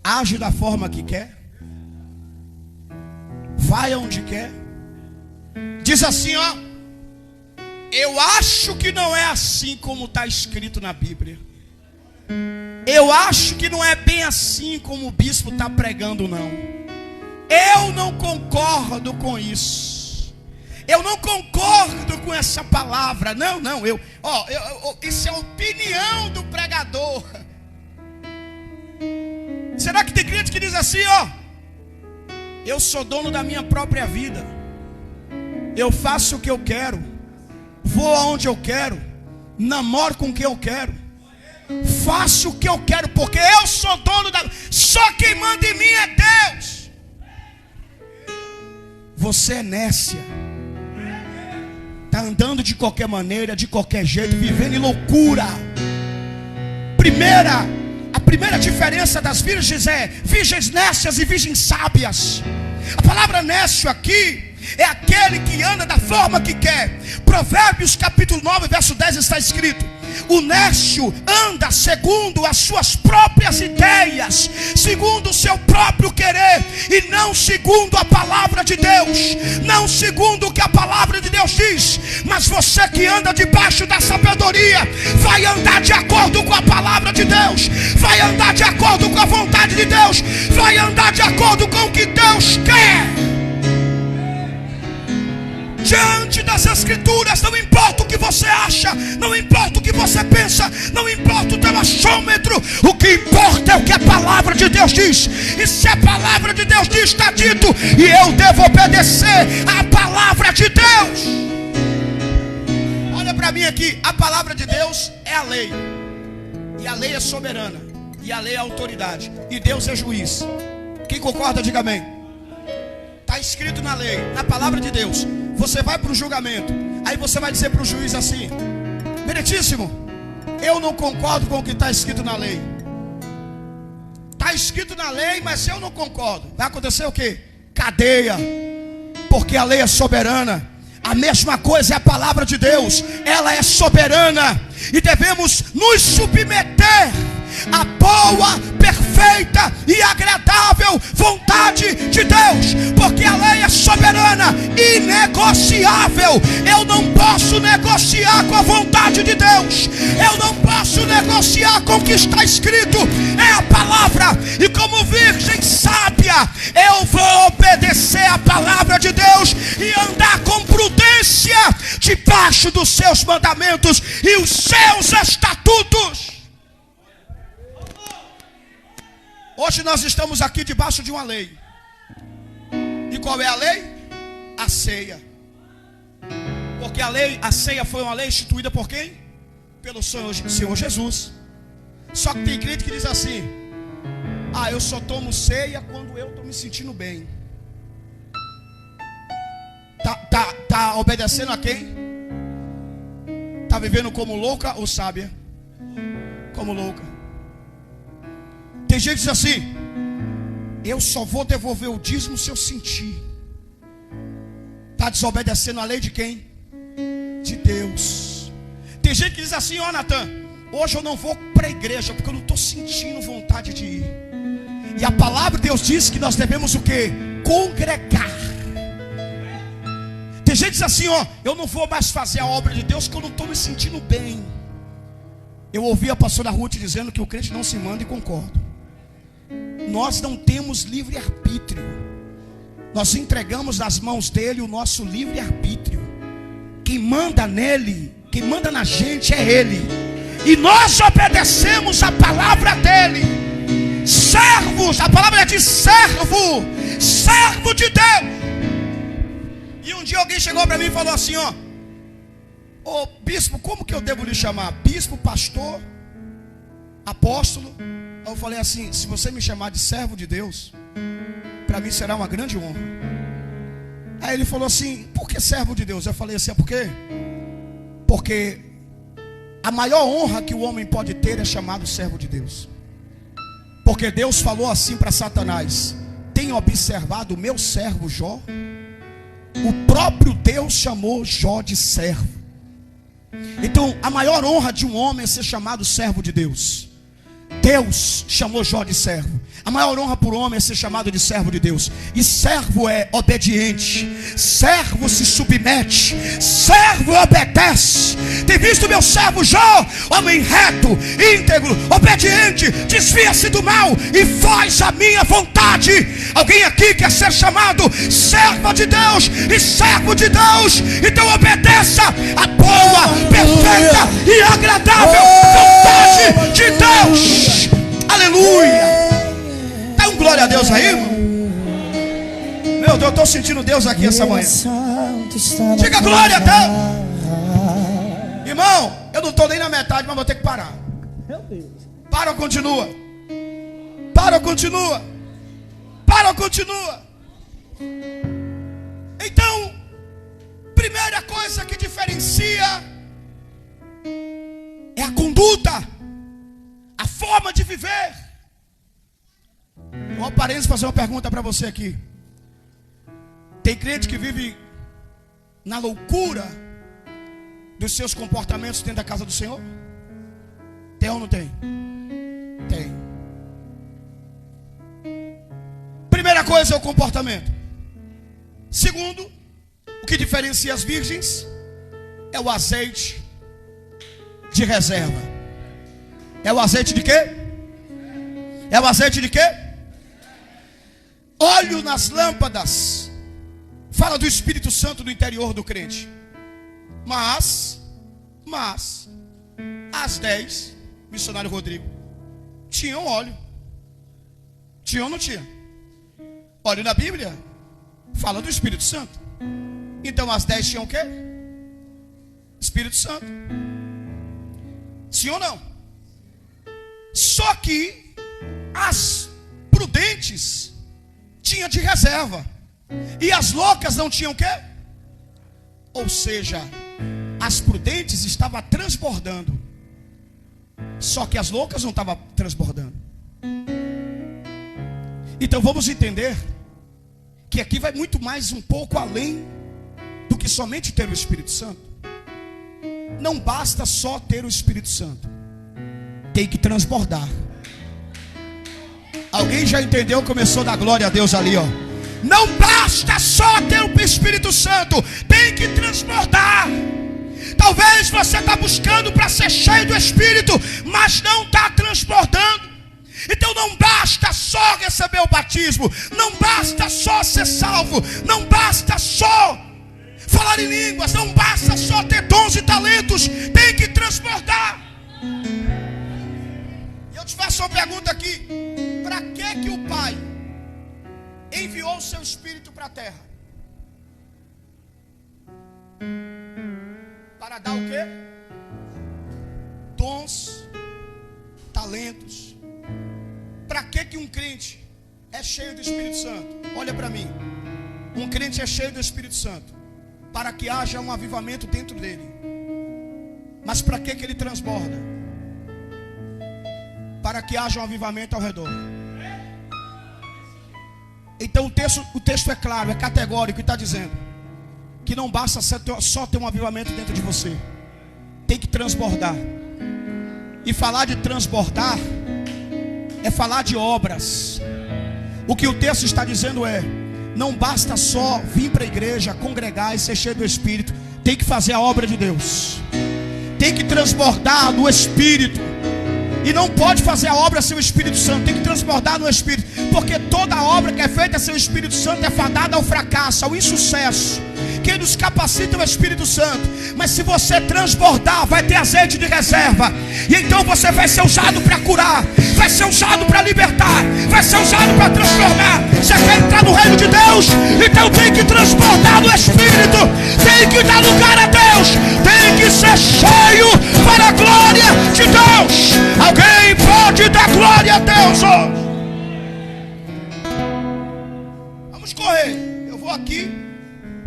age da forma que quer, vai aonde quer, diz assim, ó, eu acho que não é assim como está escrito na Bíblia. eu acho que não é bem assim como o bispo está pregando, não. Eu não concordo com isso. Eu não concordo com essa palavra. Não, isso é a opinião do pregador. Será que tem crente que diz assim, eu sou dono da minha própria vida, eu faço o que eu quero, vou aonde eu quero, namoro com quem eu quero, faço o que eu quero, porque eu sou dono da... Só quem manda em mim é Deus. Você é nécia, está andando de qualquer maneira, de qualquer jeito, vivendo em loucura. A primeira diferença das virgens é virgens nécias e virgens sábias. A palavra nécio aqui é aquele que anda da forma que quer. Provérbios capítulo 9, verso 10 está escrito: o nécio anda segundo as suas próprias ideias, segundo o seu próprio querer, e não segundo a palavra de Deus, não segundo o que a palavra de Deus diz. Mas você que anda debaixo da sabedoria vai andar de acordo com a palavra de Deus, vai andar de acordo com a vontade de Deus, vai andar de acordo com o que Deus quer. Diante das escrituras, não importa o que você acha, não importa o que você pensa, não importa o teu achômetro, o que importa é o que a palavra de Deus diz. E se a palavra de Deus diz, está dito, e eu devo obedecer à palavra de Deus. Olha para mim aqui, a palavra de Deus é a lei, e a lei é soberana, e a lei é a autoridade, e Deus é juiz. Quem concorda, diga amém. Está escrito na lei, na palavra de Deus. Você vai para o julgamento, aí você vai dizer para o juiz assim: meritíssimo, eu não concordo com o que está escrito na lei. Está escrito na lei, mas eu não concordo. Vai acontecer o quê? Cadeia, porque a lei é soberana. A mesma coisa é a palavra de Deus, ela é soberana, e devemos nos submeter à boa, perfeita e agradável vontade de Deus, porque a lei é soberana, inegociável. Eu não posso negociar com a vontade de Deus, eu não posso negociar com o que está escrito, é a palavra. E como virgem sábia, eu vou obedecer a palavra de Deus e andar com prudência debaixo dos seus mandamentos e os seus estatutos. Hoje nós estamos aqui debaixo de uma lei. E qual é a lei? A ceia. Porque a ceia foi uma lei instituída por quem? Pelo Senhor Jesus. Só que tem crente que diz assim: eu só tomo ceia quando eu estou me sentindo bem. Tá obedecendo a quem? Tá vivendo como louca ou sábia? Como louca. Tem gente que diz assim: eu só vou devolver o dízimo se eu sentir. Está desobedecendo a lei de quem? De Deus. Tem gente que diz assim: Natan, hoje eu não vou para a igreja porque eu não estou sentindo vontade de ir. E a palavra de Deus diz que nós devemos o quê? Congregar. Tem gente que diz assim: eu não vou mais fazer a obra de Deus porque eu não estou me sentindo bem. Eu ouvi a pastora Ruth dizendo que o crente não se manda, e concordo. Nós não temos livre-arbítrio. Nós entregamos nas mãos dele o nosso livre-arbítrio. Quem manda nele, quem manda na gente é ele. E nós obedecemos a palavra dele. Servos, a palavra é de servo, servo de Deus. E um dia alguém chegou para mim e falou assim: ô bispo, como que eu devo lhe chamar? Bispo, pastor, apóstolo? Eu falei assim: se você me chamar de servo de Deus, para mim será uma grande honra. Aí ele falou assim: por que servo de Deus? Eu falei assim: por quê? Porque a maior honra que o homem pode ter é chamado servo de Deus. Porque Deus falou assim para Satanás: tem observado o meu servo Jó? O próprio Deus chamou Jó de servo. Então a maior honra de um homem é ser chamado servo de Deus. Deus chamou Jó de servo. A maior honra por homem é ser chamado de servo de Deus. E servo é obediente, servo se submete, servo obedece. Tem visto meu servo Jó, homem reto, íntegro, obediente, desvia-se do mal e faz a minha vontade. Alguém aqui quer ser chamado servo de Deus e servo de Deus? Então obedeça a boa, perfeita e agradável vontade de Deus. Aleluia. Dá um glória a Deus aí, irmão. Meu Deus, eu estou sentindo Deus aqui essa manhã. Diga glória a Deus. Irmão, eu não estou nem na metade, mas vou ter que parar. Para ou continua? Para ou continua? Para ou continua? Então, primeira coisa que diferencia é a conduta, a forma de viver. Vou parênteses fazer uma pergunta para você aqui. Tem crente que vive na loucura dos seus comportamentos dentro da casa do Senhor? Tem ou não tem? Tem. Primeira coisa é o comportamento. Segundo, o que diferencia as virgens é o azeite de reserva. É o azeite de quê? É o azeite de quê? Óleo nas lâmpadas. Fala do Espírito Santo no interior do crente. Mas as 10, missionário Rodrigo, tinham óleo. Tinha ou não tinha? Óleo na Bíblia fala do Espírito Santo. Então as 10 tinham o quê? Espírito Santo. Sim ou não? Só que as prudentes tinham de reserva. E as loucas não tinham o quê? Ou seja, as prudentes estavam transbordando. Só que as loucas não estavam transbordando. Então vamos entender que aqui vai muito mais um pouco além do que somente ter o Espírito Santo. Não basta só ter o Espírito Santo, tem que transbordar. Alguém já entendeu? Começou a dar glória a Deus ali, ó. Não basta só ter o Espírito Santo, tem que transbordar. Talvez você está buscando para ser cheio do Espírito, mas não está transbordando. Então não basta só receber o batismo, não basta só ser salvo, não basta só falar em línguas, não basta só ter dons e talentos, tem que transbordar. E eu te faço uma pergunta aqui: para que o Pai enviou o seu Espírito para a terra? Para dar o quê? Dons, talentos. Para que um crente é cheio do Espírito Santo? Olha para mim. Um crente é cheio do Espírito Santo para que haja um avivamento dentro dele. Mas para que ele transborda? Para que haja um avivamento ao redor. Então o texto é claro, é categórico, e está dizendo que não basta só ter um avivamento dentro de você, tem que transbordar. E falar de transbordar é falar de obras. O que o texto está dizendo é: não basta só vir para a igreja, congregar e ser cheio do Espírito, tem que fazer a obra de Deus, tem que transbordar no Espírito. E não pode fazer a obra sem o Espírito Santo, tem que transbordar no Espírito. Porque toda obra que é feita sem o Espírito Santo é fadada ao fracasso, ao insucesso. Quem nos capacita é o Espírito Santo. Mas se você transbordar, vai ter azeite de reserva. E então você vai ser usado para curar, vai ser usado para libertar, vai ser usado para transformar. Você quer entrar no reino de Deus? Então tem que transbordar no Espírito, tem que dar lugar a Deus, tem que ser cheio para a glória de Deus. Alguém pode dar glória a Deus hoje? Vamos correr. Eu vou aqui,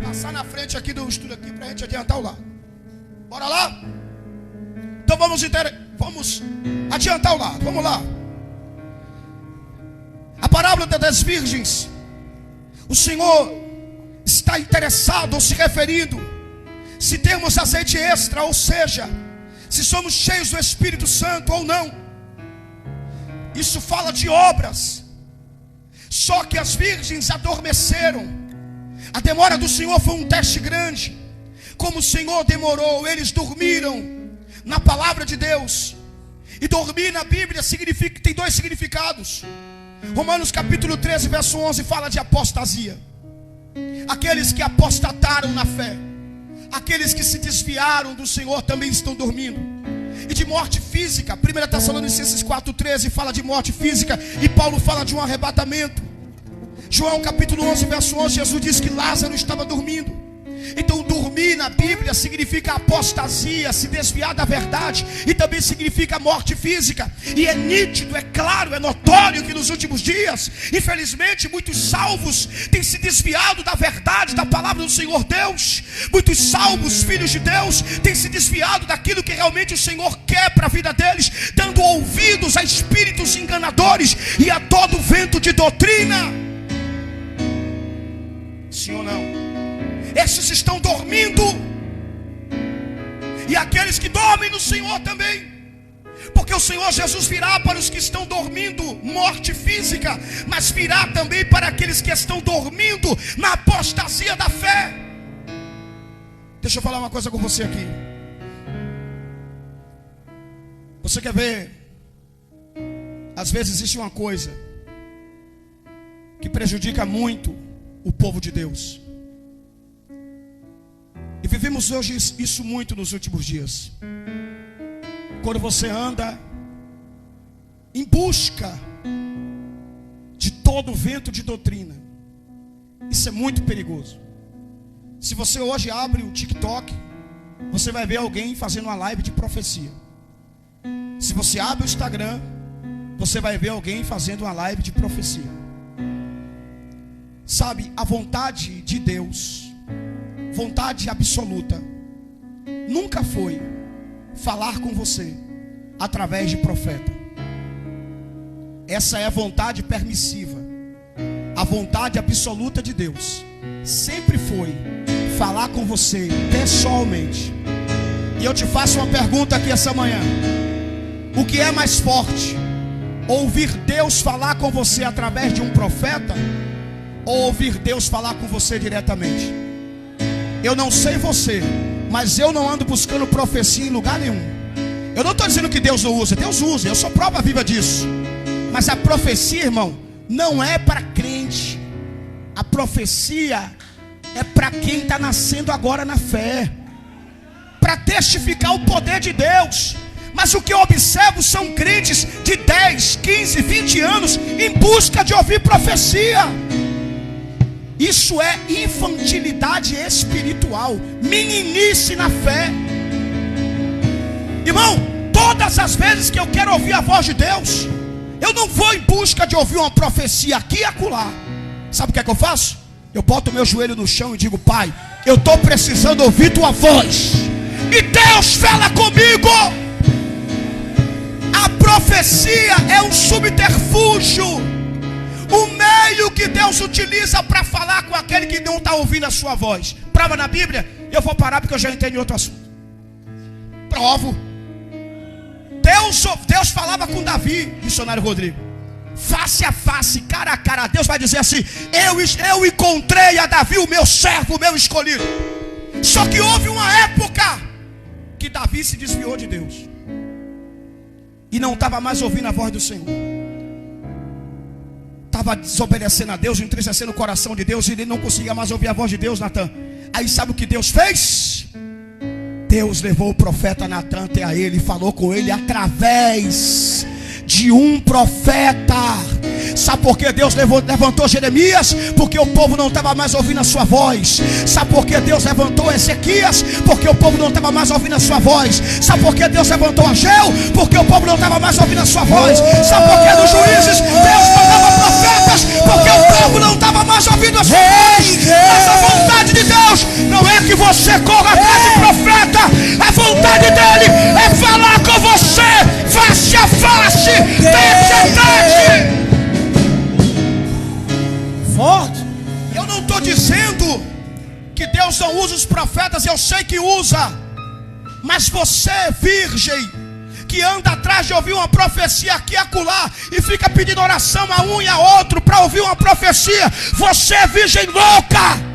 passar na frente aqui do estudo aqui para a gente adiantar o lado. Bora lá? Então vamos adiantar o lado. Vamos lá. A parábola das virgens, o Senhor está interessado ou se referindo se temos azeite extra, ou seja, se somos cheios do Espírito Santo ou não. Isso fala de obras. Só que as virgens adormeceram. A demora do Senhor foi um teste grande. Como o Senhor demorou, eles dormiram na palavra de Deus. E dormir na Bíblia significa, tem dois significados. Romanos capítulo 13, verso 11 fala de apostasia. Aqueles que apostataram na fé, aqueles que se desviaram do Senhor também estão dormindo. E de morte física, 1 Tessalonicenses 4,13 fala de morte física, e Paulo fala de um arrebatamento. João capítulo 11, verso 11, Jesus diz que Lázaro estava dormindo. Então dormir na Bíblia significa apostasia, se desviar da verdade, e também significa morte física. E é nítido, é claro, é notório que nos últimos dias, infelizmente, muitos salvos têm se desviado da verdade, da palavra do Senhor Deus. Muitos salvos, filhos de Deus, têm se desviado daquilo que realmente o Senhor quer para a vida deles, dando ouvidos a espíritos enganadores e a todo vento de doutrina. Sim ou não? Esses estão dormindo. E aqueles que dormem no Senhor também. Porque o Senhor Jesus virá para os que estão dormindo, morte física, mas virá também para aqueles que estão dormindo na apostasia da fé. Deixa eu falar uma coisa com você aqui. Você quer ver? Às vezes existe uma coisa que prejudica muito o povo de Deus. E vivemos hoje isso muito nos últimos dias. Quando você anda em busca de todo vento de doutrina, isso é muito perigoso. Se você hoje abre o TikTok, você vai ver alguém fazendo uma live de profecia. Se você abre o Instagram, você vai ver alguém fazendo uma live de profecia. Sabe, a vontade de Deus, vontade absoluta, nunca foi falar com você através de profeta. Essa é a vontade permissiva. A vontade absoluta de Deus sempre foi falar com você pessoalmente. E eu te faço uma pergunta aqui essa manhã: o que é mais forte? Ouvir Deus falar com você através de um profeta, ou ouvir Deus falar com você diretamente? Eu não sei você, mas eu não ando buscando profecia em lugar nenhum. Eu não estou dizendo que Deus não usa, Deus usa, eu sou prova viva disso. Mas a profecia, irmão, não é para crente. A profecia é para quem está nascendo agora na fé, para testificar o poder de Deus. Mas o que eu observo são crentes de 10, 15, 20 anos em busca de ouvir profecia. Isso é infantilidade espiritual, meninice na fé. Irmão, todas as vezes que eu quero ouvir a voz de Deus, eu não vou em busca de ouvir uma profecia aqui e acolá. Sabe o que é que eu faço? Eu boto o meu joelho no chão e digo: Pai, eu estou precisando ouvir tua voz. E Deus fala comigo. A profecia é um subterfúgio, o meio que Deus utiliza para falar com aquele que não está ouvindo a sua voz. Prova na Bíblia. Eu vou parar porque eu já entendi outro assunto. Provo. Deus falava com Davi, missionário Rodrigo, face a face, cara a cara. Deus vai dizer assim: eu encontrei a Davi, o meu servo, o meu escolhido. Só que houve uma época que Davi se desviou de Deus e não estava mais ouvindo a voz do Senhor. Estava desobedecendo a Deus, entristecendo o coração de Deus, e ele não conseguia mais ouvir a voz de Deus, Natan. Aí sabe o que Deus fez? Deus levou o profeta Natan até a ele e falou com ele através de um profeta. Sabe por que Deus levantou Jeremias? Porque o povo não estava mais ouvindo a sua voz. Sabe por que Deus levantou Ezequias? Porque o povo não estava mais ouvindo a sua voz. Sabe por que Deus levantou Ageu? Porque o povo não estava mais ouvindo a sua voz. Sabe por que nos Juízes Deus mandava profetas? Porque o povo não estava mais ouvindo a sua voz. Mas a vontade de Deus não é que você corra atrás de profeta. A vontade dele é falar com você face a face, tete a tete. Forte. Eu não estou dizendo que Deus não usa os profetas, eu sei que usa. Mas você, virgem, que anda atrás de ouvir uma profecia aqui e acolá, e fica pedindo oração a um e a outro para ouvir uma profecia, você é virgem louca.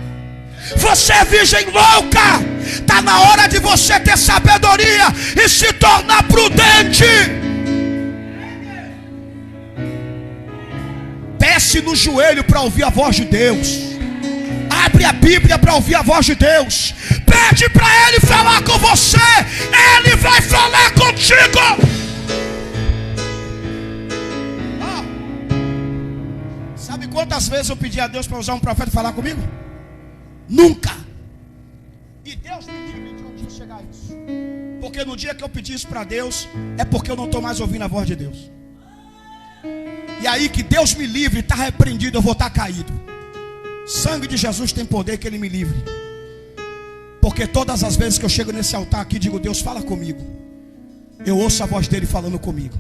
Você é virgem louca. Está na hora de você ter sabedoria e se tornar prudente. Desce no joelho para ouvir a voz de Deus. Abre a Bíblia para ouvir a voz de Deus. Pede para Ele falar com você. Ele vai falar contigo. Sabe quantas vezes eu pedi a Deus para usar um profeta e falar comigo? Nunca. E Deus me livre de um dia chegar a isso. Porque no dia que eu pedi isso para Deus, é porque eu não estou mais ouvindo a voz de Deus. E aí que Deus me livre, está repreendido, eu vou estar caído. Sangue de Jesus tem poder, que Ele me livre. Porque todas as vezes que eu chego nesse altar aqui, digo, Deus fala comigo, eu ouço a voz dele falando comigo.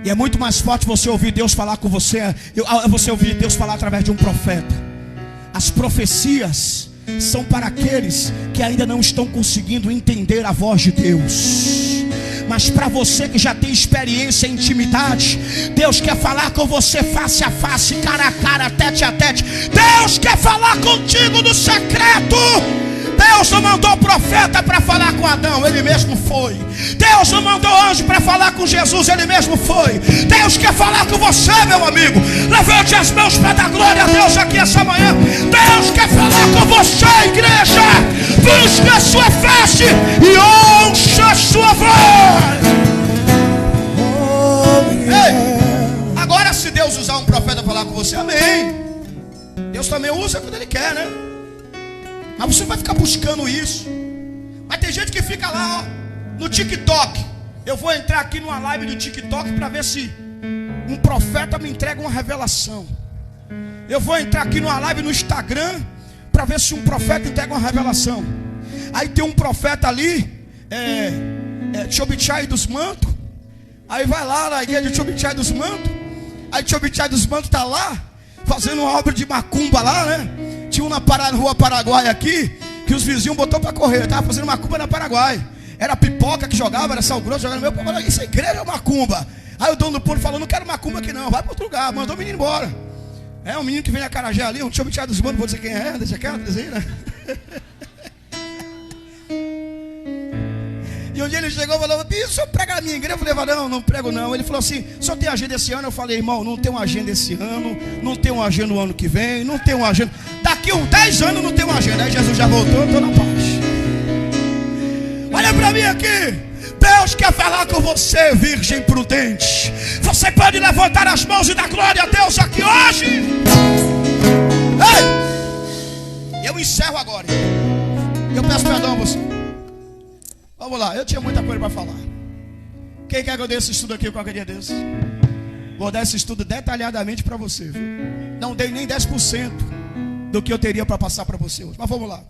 E é muito mais forte você ouvir Deus falar com você, você ouvir Deus falar através de um profeta. As profecias são para aqueles que ainda não estão conseguindo entender a voz de Deus. Mas para você que já tem experiência e intimidade, Deus quer falar com você face a face, cara a cara, tete a tete. Deus quer falar contigo no secreto. Deus não mandou profeta para falar com Adão, Ele mesmo foi. Deus não mandou anjo para falar com Jesus, Ele mesmo foi. Deus quer falar com você, meu amigo. Levante as mãos para dar glória a Deus aqui essa manhã. Deus quer falar com você, igreja. Busque a sua face e ouça a sua voz. Ei, agora se Deus usar um profeta para falar com você, amém. Deus também usa quando Ele quer, né? Mas você vai ficar buscando isso. Mas tem gente que fica lá, ó, no TikTok. Eu vou entrar aqui numa live do TikTok para ver se um profeta me entrega uma revelação. Eu vou entrar aqui numa live no Instagram para ver se um profeta entrega uma revelação. Aí tem um profeta ali, Chobichai dos Mantos. Aí vai lá na igreja de Chobichai dos Mantos. Aí Chobichai dos Mantos está lá fazendo uma obra de macumba lá, né? Tinha um na Rua Paraguai aqui, que os vizinhos botou para correr. Estava fazendo macumba na Paraguai. Era pipoca que jogava, era sal grosso, jogava no meu. Isso é igreja ou macumba? Aí o dono do povo falou, não quero macumba aqui não, vai para outro lugar. Mandou o menino embora. É um menino que vem a Carajé ali, um Chobichai dos Mantos, vou dizer quem é, deixa quieto, dizer, né? E um dia ele chegou e falou, o senhor prega na minha igreja? Eu falei, não prego não. Ele falou assim, o senhor tem agenda esse ano? Eu falei, irmão, não tem uma agenda esse ano, não tem uma agenda no ano que vem, não tem uma agenda. Daqui uns 10 anos não tem uma agenda. Aí Jesus já voltou, eu estou na paz. Olha para mim aqui. Deus quer falar com você, virgem prudente. Você pode levantar as mãos e dar glória a Deus aqui hoje. Ei, eu encerro agora. Eu peço perdão a você. Vamos lá, eu tinha muita coisa para falar. Quem quer que eu dê esse estudo aqui qualquer dia desse? Vou dar esse estudo detalhadamente para você, viu? Não dei nem 10% do que eu teria para passar para você hoje. Mas vamos lá.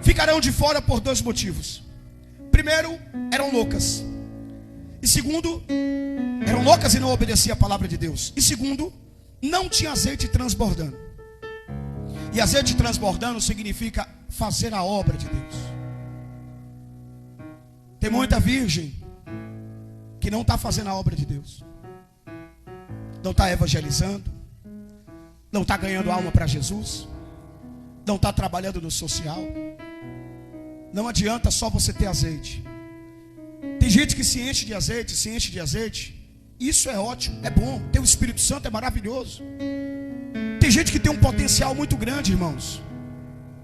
Ficarão de fora por 2 motivos. Primeiro, eram loucas. E segundo, eram loucas e não obedeciam a palavra de Deus. E segundo, não tinha azeite transbordando. E azeite transbordando significa fazer a obra de Deus. Tem muita virgem que não está fazendo a obra de Deus. Não está evangelizando. Não está ganhando alma para Jesus. Não está trabalhando no social. Não adianta só você ter azeite. Tem gente que se enche de azeite. Isso é ótimo, é bom. Ter o Espírito Santo é maravilhoso. Tem gente que tem um potencial muito grande, irmãos.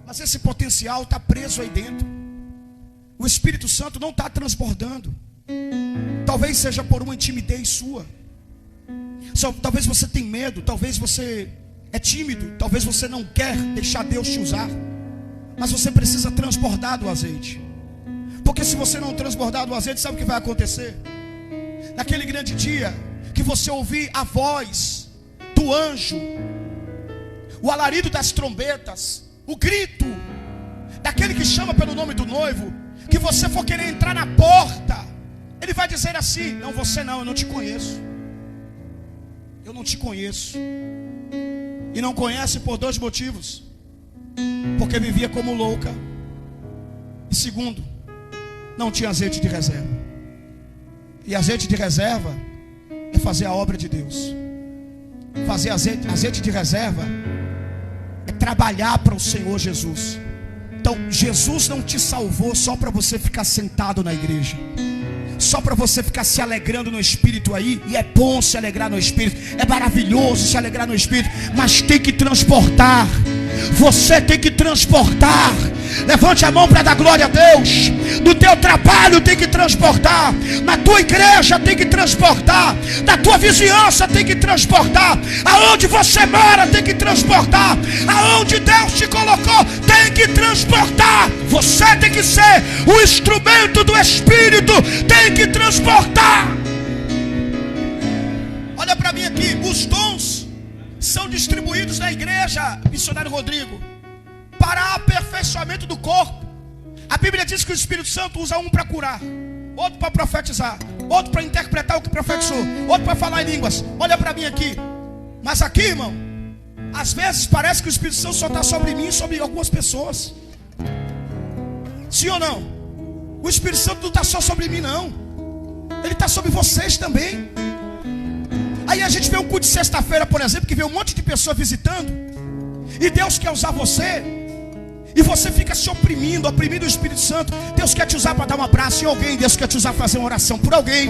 Mas esse potencial está preso aí dentro. O Espírito Santo não está transbordando. Talvez seja por uma timidez sua. Talvez você tenha medo. Talvez você é tímido. Talvez você não quer deixar Deus te usar. Mas você precisa transbordar do azeite. Porque se você não transbordar do azeite, sabe o que vai acontecer? Naquele grande dia que você ouvir a voz do anjo, o alarido das trombetas, o grito daquele que chama pelo nome do noivo, que você for querer entrar na porta, ele vai dizer assim: não, você não, eu não te conheço. Eu não te conheço. E não conhece por 2 motivos: porque vivia como louca. E segundo, não tinha azeite de reserva. E azeite de reserva é fazer a obra de Deus. Fazer azeite de reserva é trabalhar para o Senhor Jesus. Então Jesus não te salvou só para você ficar sentado na igreja, só para você ficar se alegrando no Espírito aí. E é bom se alegrar no Espírito, é maravilhoso se alegrar no Espírito, mas tem que transportar. Você tem que transportar. Levante a mão para dar glória a Deus. No teu trabalho tem que transportar, na tua igreja tem que transportar, na tua vizinhança tem que transportar, aonde você mora tem que transportar, aonde Deus te colocou tem que transportar. Você tem que ser o instrumento do Espírito, tem que transportar. Olha para mim aqui, os dons são distribuídos na igreja, missionário Rodrigo, para aperfeiçoamento do corpo. A Bíblia diz que o Espírito Santo usa um para curar, outro para profetizar, outro para interpretar o que profetizou, outro para falar em línguas. Olha para mim aqui. Mas aqui, irmão, às vezes parece que o Espírito Santo só está sobre mim e sobre algumas pessoas. Sim ou não? O Espírito Santo não está só sobre mim, não. Ele está sobre vocês também. Aí a gente vê um culto de sexta-feira, por exemplo, que vê um monte de pessoas visitando, e Deus quer usar você, e você fica se oprimindo o Espírito Santo. Deus quer te usar para dar um abraço em alguém, Deus quer te usar para fazer uma oração por alguém,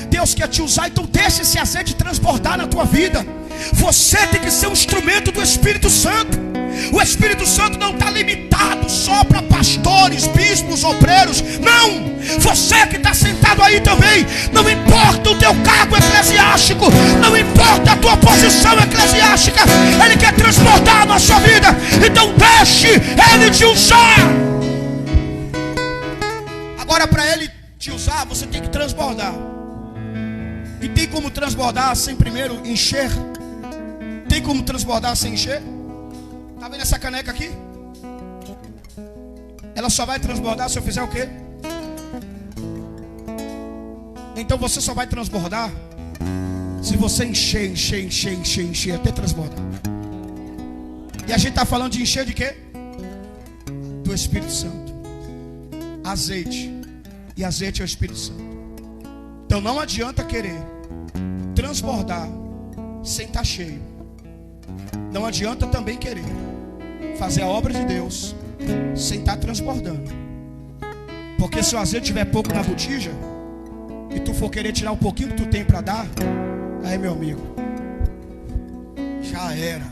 Deus quer te usar. Então deixa esse azeite transbordar na tua vida. Você tem que ser um instrumento do Espírito Santo. O Espírito Santo não está limitado só para pastores, bispos, obreiros. Não, você que está sentado aí também, não importa o teu cargo eclesiástico, não importa a tua posição eclesiástica, Ele quer transportar a nossa vida. Então deixe Ele te usar. Agora, para Ele te usar, você tem que transbordar. E tem como transbordar sem primeiro encher? Tem como transbordar sem encher? Está vendo essa caneca aqui? Ela só vai transbordar se eu fizer o quê? Então você só vai transbordar se você encher até transbordar. E a gente está falando de encher de quê? Do Espírito Santo. Azeite. E azeite é o Espírito Santo. Então não adianta querer transbordar sem estar cheio. Não adianta também querer fazer a obra de Deus sem estar transbordando. Porque se o azeite tiver pouco na botija e tu for querer tirar um pouquinho que tu tem para dar, aí, meu amigo, já era.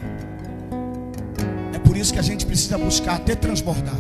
É por isso que a gente precisa buscar até transbordar.